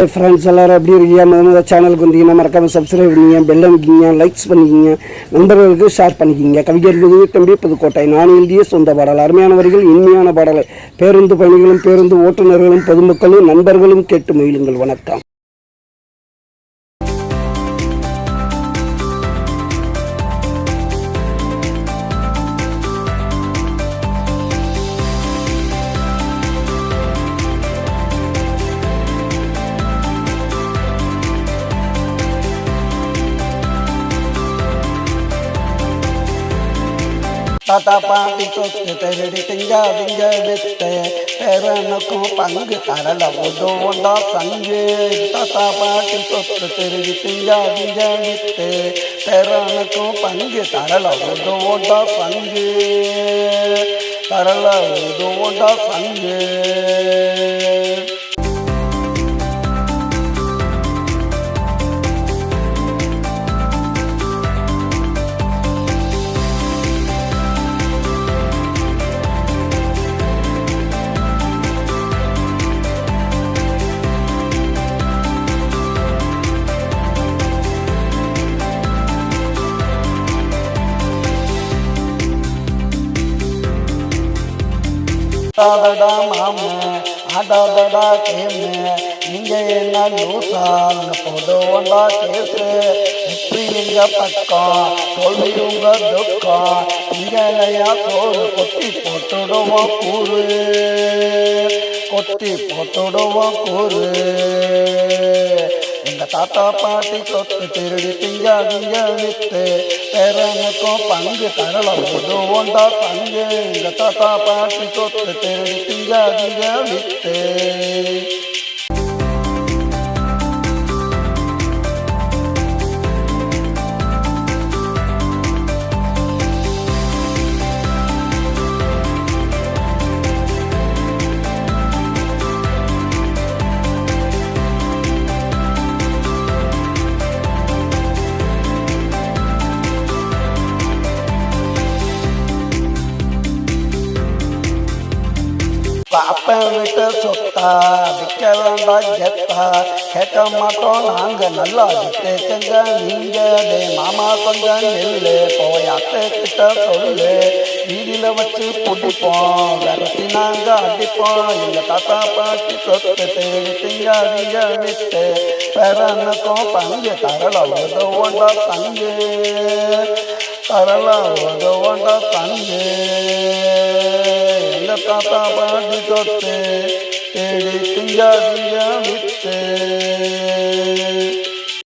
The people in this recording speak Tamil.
ஃப்ரெண்ட்ஸ் எல்லோரும் எப்படி இருக்கீங்க? முதல்ல சேனலுக்கு வந்தீங்கன்னா மறக்காமல் சப்ஸ்கிரைப் பண்ணிங்க, பெல் அமைக்கிங்க, லைக்ஸ் பண்ணிக்கிங்க, நண்பர்களுக்கு ஷேர் பண்ணிக்கிங்க. கவிஞர் தம்பி புதுக்கோட்டை. நான் எழுதிய சொந்த பாடல். அருமையான வரிகள், இனிமையான பாடலை பேருந்து பயணிகளும் பேருந்து ஓட்டுநர்களும் பொதுமக்களும் நண்பர்களும் கேட்டு மகிழுங்கள். வணக்கம். தாத்தா பாட்டி சொத்து திருடி திங்க வித்து பேரனுக்கும் பங்கு தரல உதவுண்டா சங்கு. தாத்தா பாட்டி சொத்து திருடி திங்க வித்து பேரனுக்கும் பங்கு தரல உதவுண்டா சங்கு. தரல உதவுண்டா சங்கு. ஆடாதடா மாம ஆடாதடா கேம நீங்க என்ன லூசான்னு போடுவோண்டா கேசு. வெற்றி எங்க பக்கம் தோல்வி உங்க துக்கம். இங்கலையா சோறு கொத்தி போட்டுடுவோம் கூறு. கொத்தி போட்டுடுவோம் கூறு. எங்க தாத்தா பாட்டி சொத்து திருடி திங்க வித்து பேரனுக்கும் பங்கு தரல உதவுண்டா பங்கு. எங்க தாத்தா பாட்டி சொத்து திருடி திங்க வித்து. அப்பன் விட்ட சொத்தா விற்க வேண்டாம் கெத்தா கேட்க மாட்டோம் நாங்க நல்லா விட்டேங்க. நீங்க டே மாமா கொஞ்சம் நெல்லு போய் அத்தை கிட்ட சொல்லு. வீதியில வச்சு பிடிப்போம் விரட்டி நாங்க அடிப்போம். எங்க தாத்தா பாட்டி சொத்து தேடி திங்க வித்து பேரனுக்கும் பங்கு தரல உதவுண்டா தங்கு. தரல உதவுண்டா தங்கு. தாத்தா பாட்டி சொத்து தேடி திங்க வித்து.